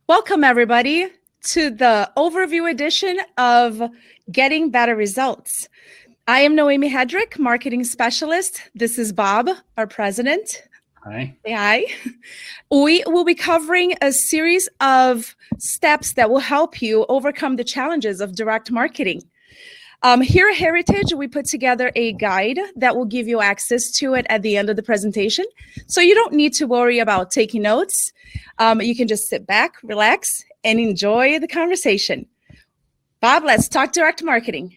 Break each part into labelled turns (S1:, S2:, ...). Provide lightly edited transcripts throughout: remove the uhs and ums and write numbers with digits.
S1: Welcome, everybody, to the overview edition of Getting Better Results. I am Noemi Hedrick, marketing specialist. This is Bob, our president.
S2: Hi.
S1: Hi. We will be covering a series of steps that will help you overcome the challenges of direct marketing. Here at Heritage, we put together a guide that will give you access to it at the end of the presentation. So you don't need to worry about taking notes. You can just sit back, relax, and enjoy the conversation. Bob, let's talk direct marketing.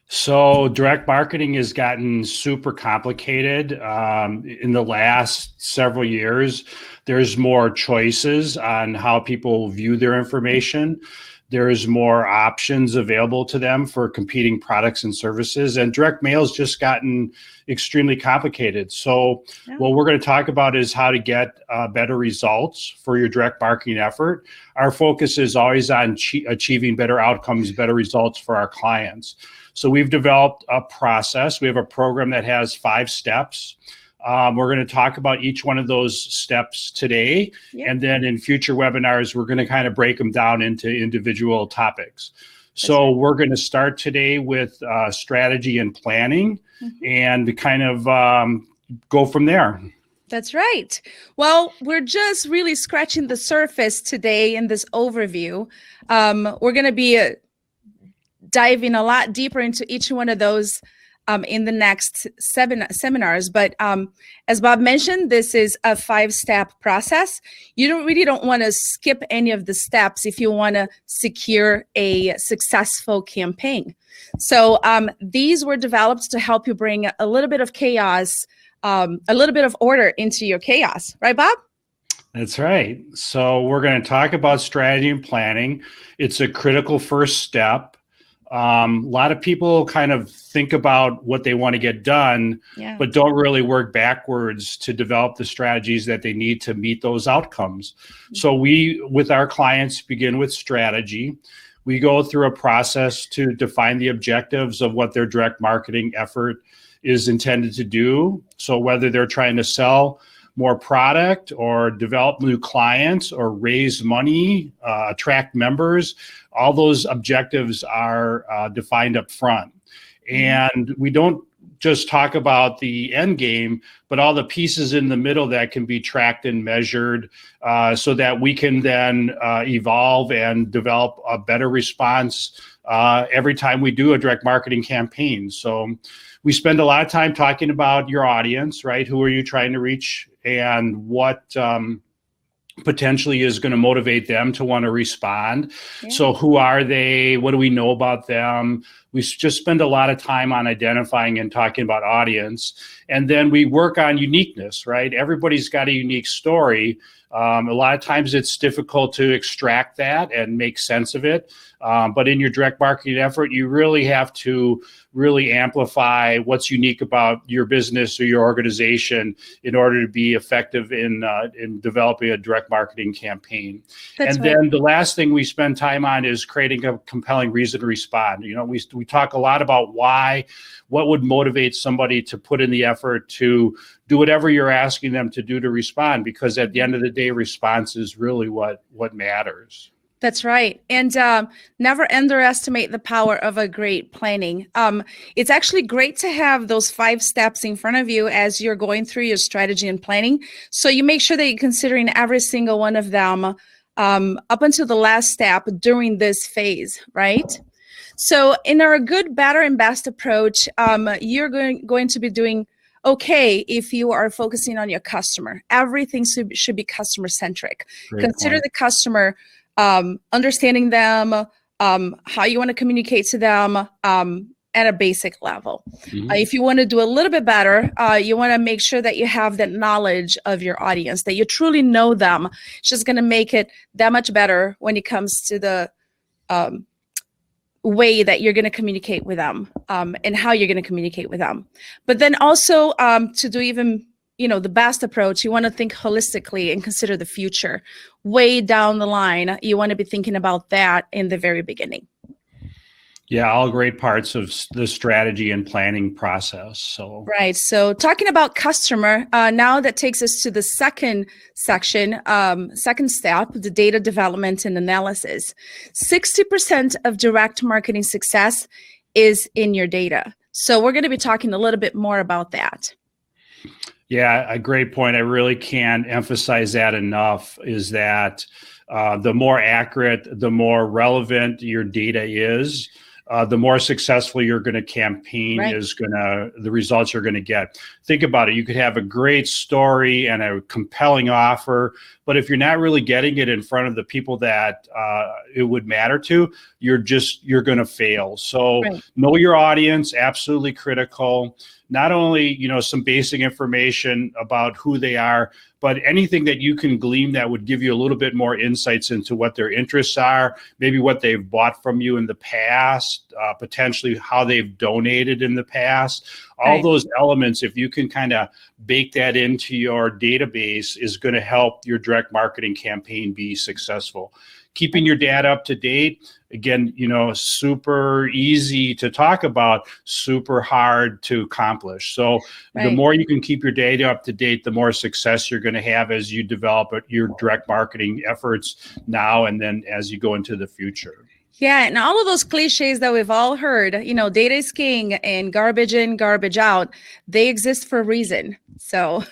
S2: So direct marketing has gotten super complicated in the last several years. There's more choices on how people view their information. There's more options available to them for competing products and services, and direct mail has just gotten extremely complicated. So what we're going to talk about is how to get better results for your direct marketing effort. Our focus is always on achieving better outcomes, better results for our clients. So we've developed a process. We have a program that has 5 steps. We're going to talk about each one of those steps today. And then in future webinars, we're going to kind of break them down into individual topics. So we're going to start today with strategy and planning and kind of go from there.
S1: That's right. Well, we're just really scratching the surface today in this overview. We're going to be diving a lot deeper into each one of those in the next seminars. But as Bob mentioned, this is a 5-step process. You don't want to skip any of the steps if you want to secure a successful campaign. So these were developed to help you bring a little bit of chaos, a little bit of order into your chaos. Right, Bob?
S2: That's right. So we're going to talk about strategy and planning. It's a critical first step. A lot of people kind of think about what they want to get done, but don't really work backwards to develop the strategies that they need to meet those outcomes. So we, with our clients, begin with strategy. We go through a process to define the objectives of what their direct marketing effort is intended to do. So whether they're trying to sell more product or develop new clients or raise money, attract members, all those objectives are defined up front. And we don't just talk about the end game, but all the pieces in the middle that can be tracked and measured so that we can then evolve and develop a better response every time we do a direct marketing campaign. So we spend a lot of time talking about your audience, right? Who are you trying to reach and what potentially is going to motivate them to want to respond. So who are they? What do we know about them? We just spend a lot of time on identifying and talking about audience. And then we work on uniqueness, right? Everybody's got a unique story. A lot of times it's difficult to extract that and make sense of it. But in your direct marketing effort, you really have to really amplify what's unique about your business or your organization in order to be effective in developing a direct marketing campaign. Then the last thing we spend time on is creating a compelling reason to respond. You know, we talk a lot about what would motivate somebody to put in the effort to do whatever you're asking them to do to respond, because at the end of the day, response is really what matters.
S1: That's right. And never underestimate the power of a great planning. It's actually great to have those 5 steps in front of you as you're going through your strategy and planning. So you make sure that you're considering every single one of them up until the last step during this phase, right? So in our good, better, and best approach, you're going to be doing okay if you are focusing on your customer. Everything should be customer-centric. Consider the customer, understanding them, how you want to communicate to them at a basic level. If you want to do a little bit better, you want to make sure that you have that knowledge of your audience, that you truly know them. It's just going to make it that much better when it comes to the way that you're going to communicate with them and how you're going to communicate with them. But then also to do even the best approach, you want to think holistically and consider the future. Way down the line, you want to be thinking about that in the very beginning.
S2: Yeah, all great parts of the strategy and planning process. So,
S1: Right. So talking about customer, now that takes us to the second section, second step, the data development and analysis. 60% of direct marketing success is in your data. So we're going to be talking a little bit more about that.
S2: yeah, a great point. I really can't emphasize that enough, is that the more accurate, the more relevant your data is, the more successful you're going to campaign
S1: Right.
S2: the results you're going to get. Think about it. You could have a great story and a compelling offer, but if you're not really getting it in front of the people that it would matter to, you're going to fail. So
S1: Right.
S2: know your audience, absolutely critical. Not only, some basic information about who they are, but anything that you can glean that would give you a little bit more insights into what their interests are, maybe what they've bought from you in the past, potentially how they've donated in the past. All
S1: Right.
S2: those elements, if you can kind of bake that into your database, is going to help your direct marketing campaign be successful. Keeping your data up to date, again, super easy to talk about, super hard to accomplish. So the
S1: Right.
S2: more you can keep your data up to date, the more success you're going to have as you develop your direct marketing efforts now and then as you go into the future.
S1: Yeah, and all of those cliches that we've all heard, data is king and garbage in, garbage out, they exist for a reason. So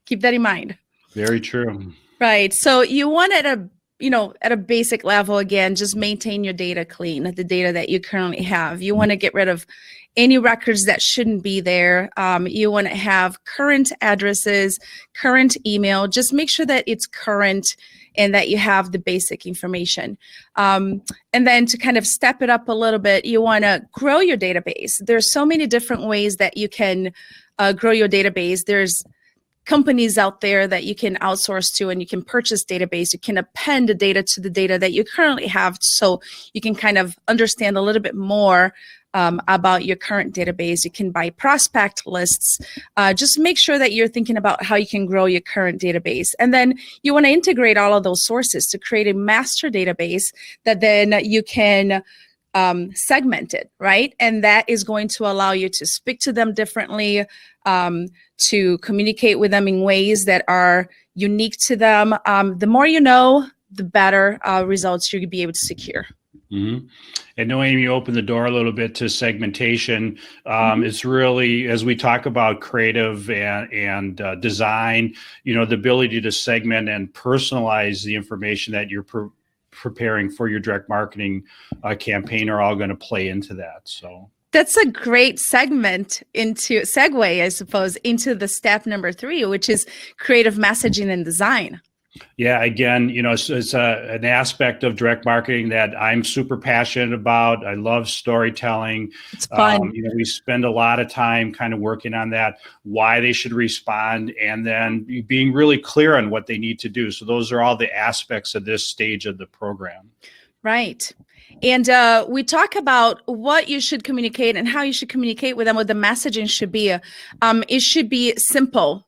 S1: keep that in mind.
S2: Very true.
S1: Right. So you want at a basic level, again, just maintain your data clean, the data that you currently have. You want to get rid of any records that shouldn't be there. You want to have current addresses, current email. Just make sure that it's current and that you have the basic information. And then to kind of step it up a little bit, you want to grow your database. There's so many different ways that you can grow your database. There's companies out there that you can outsource to, and you can purchase database. You can append the data to the data that you currently have, so you can kind of understand a little bit more about your current database. You can buy prospect lists. Just make sure that you're thinking about how you can grow your current database. And then you want to integrate all of those sources to create a master database that then you can segment it, right? And that is going to allow you to speak to them differently, to communicate with them in ways that are unique to them. The more you know, the better results you'll be able to secure.
S2: Mm-hmm. And Noemi, you opened the door a little bit to segmentation. It's really, as we talk about creative and design, the ability to segment and personalize the information that you're preparing for your direct marketing campaign are all going to play into that. So
S1: that's a great segue, I suppose, into the step number 3, which is creative messaging and design.
S2: Yeah, again, it's an aspect of direct marketing that I'm super passionate about. I love storytelling.
S1: It's fun.
S2: We spend a lot of time kind of working on that, why they should respond, and then being really clear on what they need to do. So those are all the aspects of this stage of the program.
S1: Right. And we talk about what you should communicate and how you should communicate with them, what the messaging should be. It should be simple.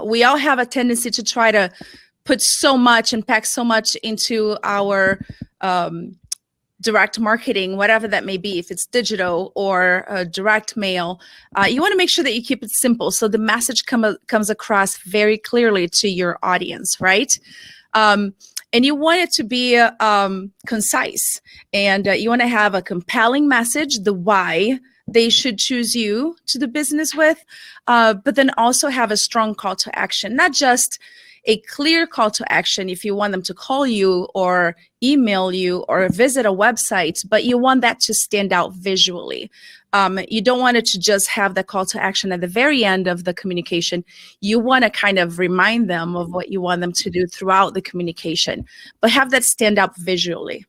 S1: We all have a tendency to try to put so much and pack so much into our direct marketing, whatever that may be, if it's digital or direct mail. You want to make sure that you keep it simple so the message comes across very clearly to your audience, right? And you want it to be concise, and you want to have a compelling message, the why they should choose you to do business with, but then also have a strong call to action, not just a clear call to action if you want them to call you or email you or visit a website, but you want that to stand out visually. You don't want it to just have the call to action at the very end of the communication. You want to kind of remind them of what you want them to do throughout the communication, but have that stand out visually.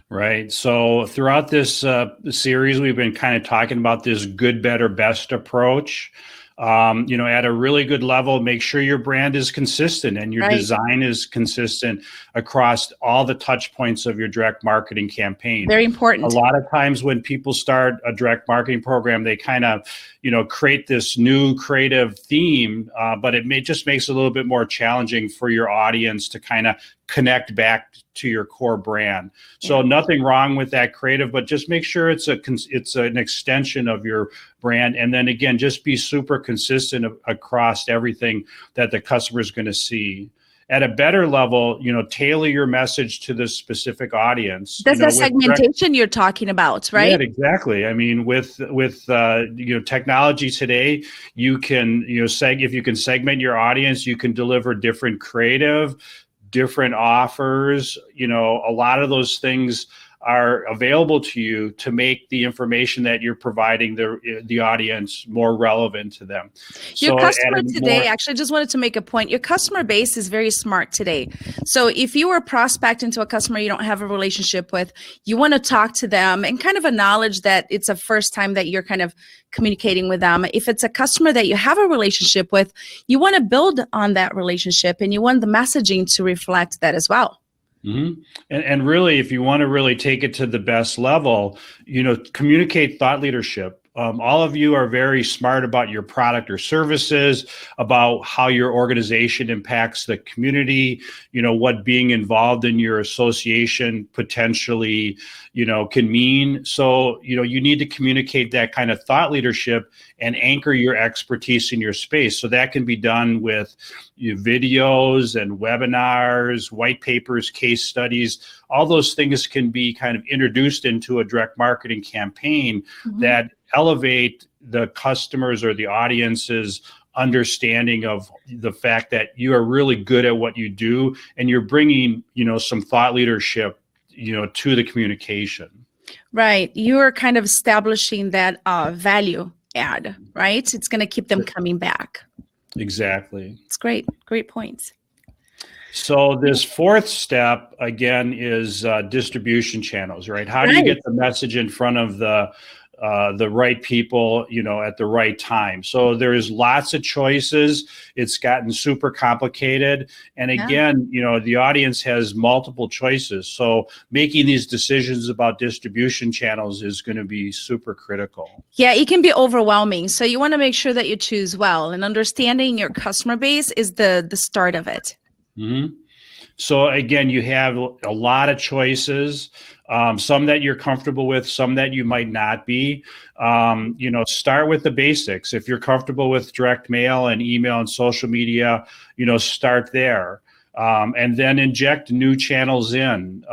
S2: Right. So throughout this series, we've been kind of talking about this good, better, best approach. At a really good level, make sure your brand is consistent and your design is consistent across all the touch points of your direct marketing campaign.
S1: Very important.
S2: A lot of times when people start a direct marketing program, they kind of, create this new creative theme, but it just makes it a little bit more challenging for your audience to kind of connect back to your core brand. So nothing wrong with that creative, but just make sure it's an extension of your brand. And then again, just be super consistent across everything that the customer is going to see. At a better level, tailor your message to the specific audience.
S1: That's the segmentation you're talking about, right?
S2: Yeah, exactly. I mean, with technology today, you can if you can segment your audience, you can deliver different creative, different offers. A lot of those things are available to you to make the information that you're providing the audience more relevant to them.
S1: Your customer today, actually, I just wanted to make a point. Your customer base is very smart today. So if you are prospecting to a customer you don't have a relationship with, you want to talk to them and kind of acknowledge that it's a first time that you're kind of communicating with them. If it's a customer that you have a relationship with, you want to build on that relationship and you want the messaging to reflect that as well.
S2: Mm-hmm. And really, if you want to really take it to the best level, communicate thought leadership. All of you are very smart about your product or services, about how your organization impacts the community, what being involved in your association potentially, can mean. So, you need to communicate that kind of thought leadership and anchor your expertise in your space. So that can be done with videos and webinars, white papers, case studies. All those things can be kind of introduced into a direct marketing campaign that elevate the customers or the audience's understanding of the fact that you are really good at what you do, and you're bringing, some thought leadership, to the communication.
S1: Right. You're kind of establishing that value add, right? It's going to keep them coming back.
S2: Exactly.
S1: It's great. Great points.
S2: So this fourth step, again, is distribution channels, right? How do you get the message in front of the right people, at the right time? So there's lots of choices. It's gotten super complicated. And again, the audience has multiple choices. So making these decisions about distribution channels is going to be super critical. Yeah,
S1: it can be overwhelming. So you want to make sure that you choose well, and understanding your customer base is the start of it.
S2: Mm-hmm. So again, you have a lot of choices, some that you're comfortable with, some that you might not be. Start with the basics. If you're comfortable with direct mail and email and social media, start there. And then inject new channels in.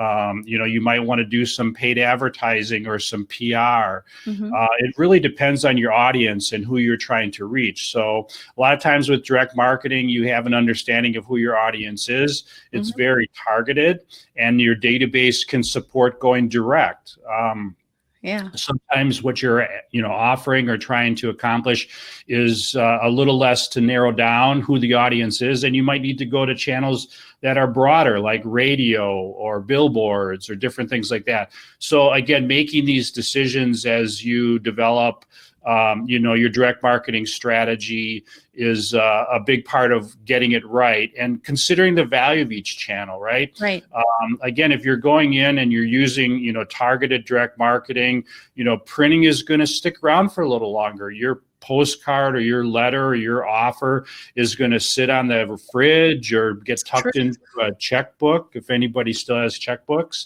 S2: You might want to do some paid advertising or some PR. It really depends on your audience and who you're trying to reach. So a lot of times with direct marketing, you have an understanding of who your audience is. It's very targeted, and your database can support going direct. Sometimes what you're offering or trying to accomplish is a little less to narrow down who the audience is, and you might need to go to channels that are broader, like radio or billboards or different things like that. So again, making these decisions as you develop your direct marketing strategy is a big part of getting it right, and considering the value of each channel, right?
S1: Right.
S2: Again, if you're going in and you're using, targeted direct marketing, printing is going to stick around for a little longer. Your postcard or your letter or your offer is going to sit on the fridge or get tucked into a checkbook, if anybody still has checkbooks.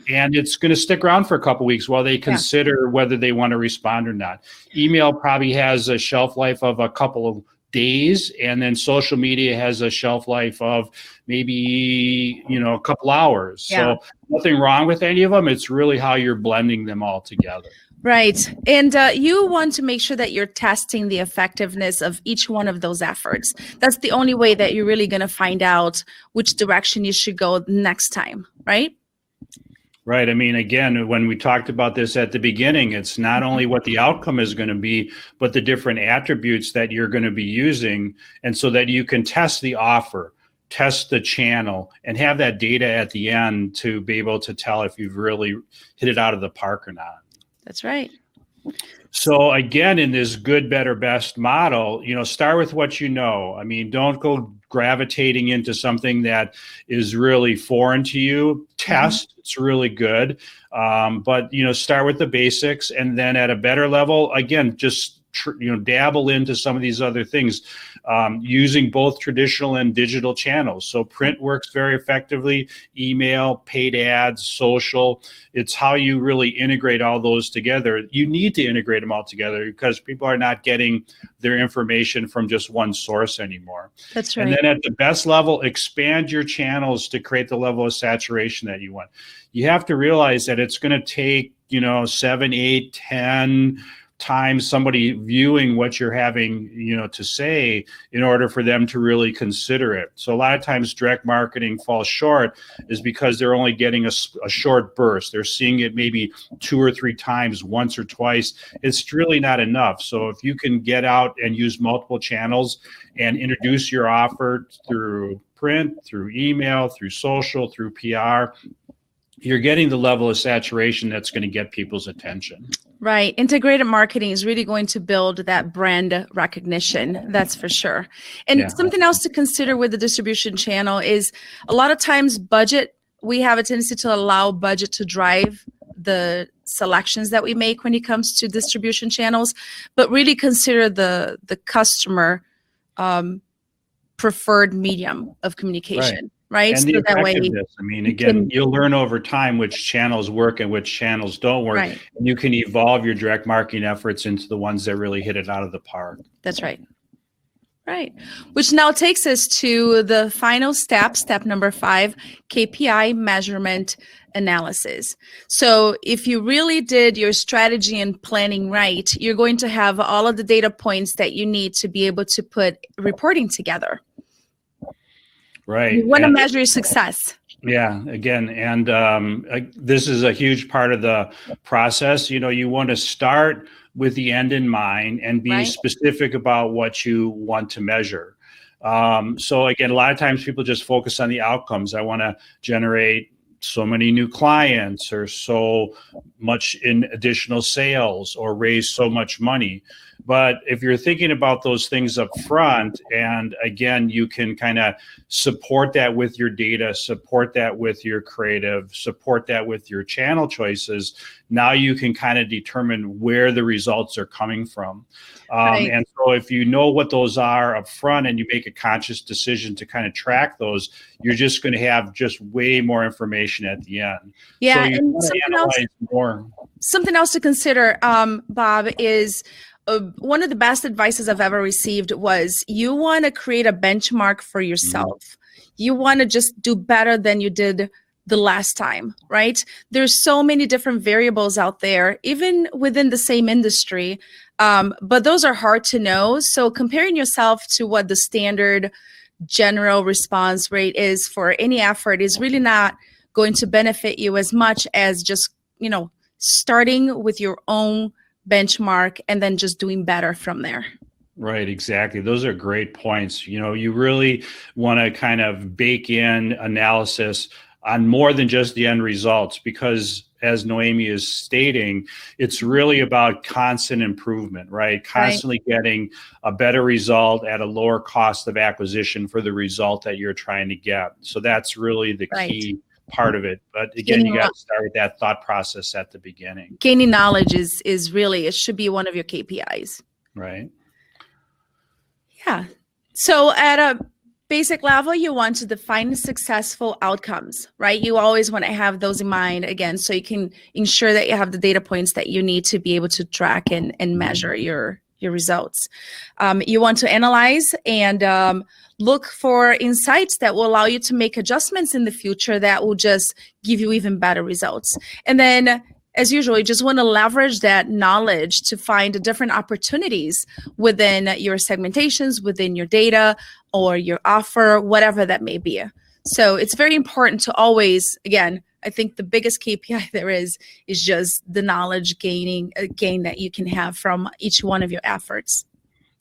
S2: And it's going to stick around for a couple of weeks while they consider whether they want to respond or not. Email probably has a shelf life of a couple of days, and then social media has a shelf life of maybe, a couple hours. So nothing wrong with any of them. It's really how you're blending them all together.
S1: Right. And you want to make sure that you're testing the effectiveness of each one of those efforts. That's the only way that you're really going to find out which direction you should go next time, right?
S2: Right. I mean, again, when we talked about this at the beginning, it's not only what the outcome is going to be, but the different attributes that you're going to be using. And so that you can test the offer, test the channel, and have that data at the end to be able to tell if you've really hit it out of the park or not.
S1: That's right.
S2: So again, in this good, better, best model, start with what you know. I mean, don't go gravitating into something that is really foreign to you. Test, it's really good. But, start with the basics, and then at a better level, again, just dabble into some of these other things, using both traditional and digital channels. So print works very effectively, email, paid ads, social. It's how you really integrate all those together. You need to integrate them all together because people are not getting their information from just one source anymore.
S1: That's right.
S2: And then at the best level, expand your channels to create the level of saturation that you want. You have to realize that it's going to take, 7, 8, 10 times somebody viewing what you're having, to say in order for them to really consider it. So a lot of times direct marketing falls short is because they're only getting a short burst. They're seeing it maybe 2 or 3 times, once or twice. It's really not enough. So if you can get out and use multiple channels and introduce your offer through print, through email, through social, through PR, you're getting the level of saturation that's going to get people's attention.
S1: Right. Integrated marketing is really going to build that brand recognition. That's for sure. And something else to consider with the distribution channel is a lot of times budget, we have a tendency to allow budget to drive the selections that we make when it comes to distribution channels, but really consider the customer preferred medium of communication. Right.
S2: And the effectiveness. I mean, again, you'll learn over time which channels work and which channels don't work.
S1: Right.
S2: And you can evolve your direct marketing efforts into the ones that really hit it out of the park.
S1: That's right. Right. Which now takes us to the final step number 5, KPI measurement analysis. So if you really did your strategy and planning right, you're going to have all of the data points that you need to be able to put reporting together.
S2: Right.
S1: You want to measure your success.
S2: Yeah, again, and this is a huge part of the process. You want to start with the end in mind and be specific about what you want to measure. So again, a lot of times people just focus on the outcomes. I want to generate so many new clients or so much in additional sales or raise so much money. But if you're thinking about those things up front, and again, you can kind of support that with your data, support that with your creative, support that with your channel choices, now you can kind of determine where the results are coming from. And so if you know what those are up front and you make a conscious decision to kind of track those, you're just going to have just way more information at the end.
S1: Yeah,
S2: so and
S1: something else to consider, Bob, is one of the best advices I've ever received was you want to create a benchmark for yourself. Mm-hmm. You want to just do better than you did the last time, right? There's so many different variables out there, even within the same industry, but those are hard to know. So comparing yourself to what the standard general response rate is for any effort is really not going to benefit you as much as just, starting with your own benchmark and then just doing better from there.
S2: Right, exactly. Those are great points. You really want to kind of bake in analysis on more than just the end results, because as Noemi is stating, it's really about constant improvement, right? Constantly getting a better result at a lower cost of acquisition for the result that you're trying to get. So that's really the key part of it. But again, you got to start with that thought process at the beginning. Gaining
S1: knowledge is really, it should be one of your KPIs.
S2: Right.
S1: Yeah. So at a basic level, you want to define successful outcomes, right? You always want to have those in mind, again, so you can ensure that you have the data points that you need to be able to track and measure your results. You want to analyze and look for insights that will allow you to make adjustments in the future that will just give you even better results. And then, as usual, you just want to leverage that knowledge to find different opportunities within your segmentations, within your data or your offer, whatever that may be. So it's very important to always, again, I think the biggest KPI there is just the knowledge gain that you can have from each one of your efforts.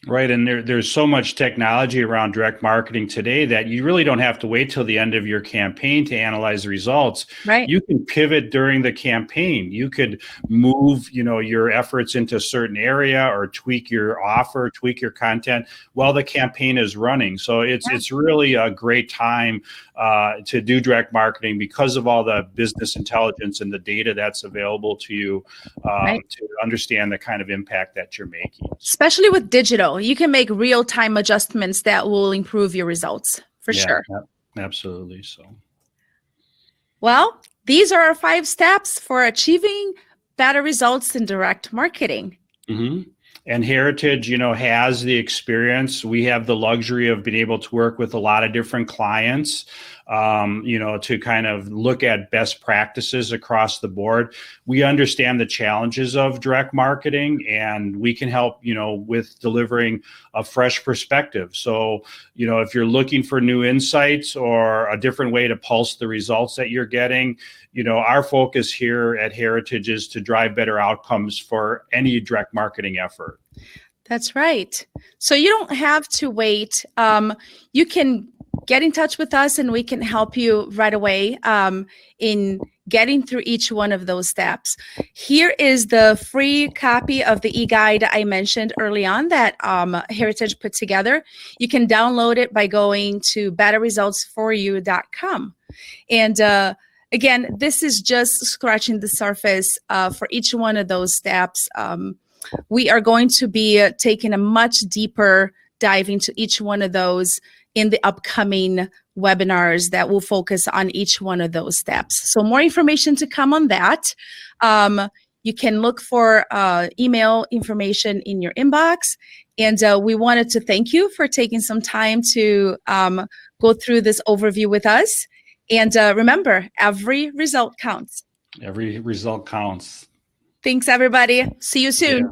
S2: Right. And there's so much technology around direct marketing today that you really don't have to wait till the end of your campaign to analyze the results.
S1: Right.
S2: You can pivot during the campaign. You could move, your efforts into a certain area or tweak your offer, tweak your content while the campaign is running. So it's really a great time to do direct marketing because of all the business intelligence and the data that's available to you to understand the kind of impact that you're making.
S1: Especially with digital, you can make real-time adjustments that will improve your results for sure.
S2: Absolutely. So,
S1: well, these are our 5 steps for achieving better results in direct marketing.
S2: Mm-hmm. And Heritage, has the experience. We have the luxury of being able to work with a lot of different clients, to kind of look at best practices across the board. We understand the challenges of direct marketing, and we can help, with delivering a fresh perspective. So, if you're looking for new insights or a different way to pulse the results that you're getting, our focus here at Heritage is to drive better outcomes for any direct marketing effort.
S1: That's right. So you don't have to wait. You can get in touch with us and we can help you right away in getting through each one of those steps. Here is the free copy of the e-guide I mentioned early on that Heritage put together. You can download it by going to betterresultsforyou.com. And again, this is just scratching the surface for each one of those steps. We are going to be taking a much deeper dive into each one of those in the upcoming webinars that will focus on each one of those steps. So more information to come on that. You can look for email information in your inbox. And we wanted to thank you for taking some time to go through this overview with us. And remember, every result counts.
S2: Every result counts.
S1: Thanks, everybody. See you soon.
S2: Yeah.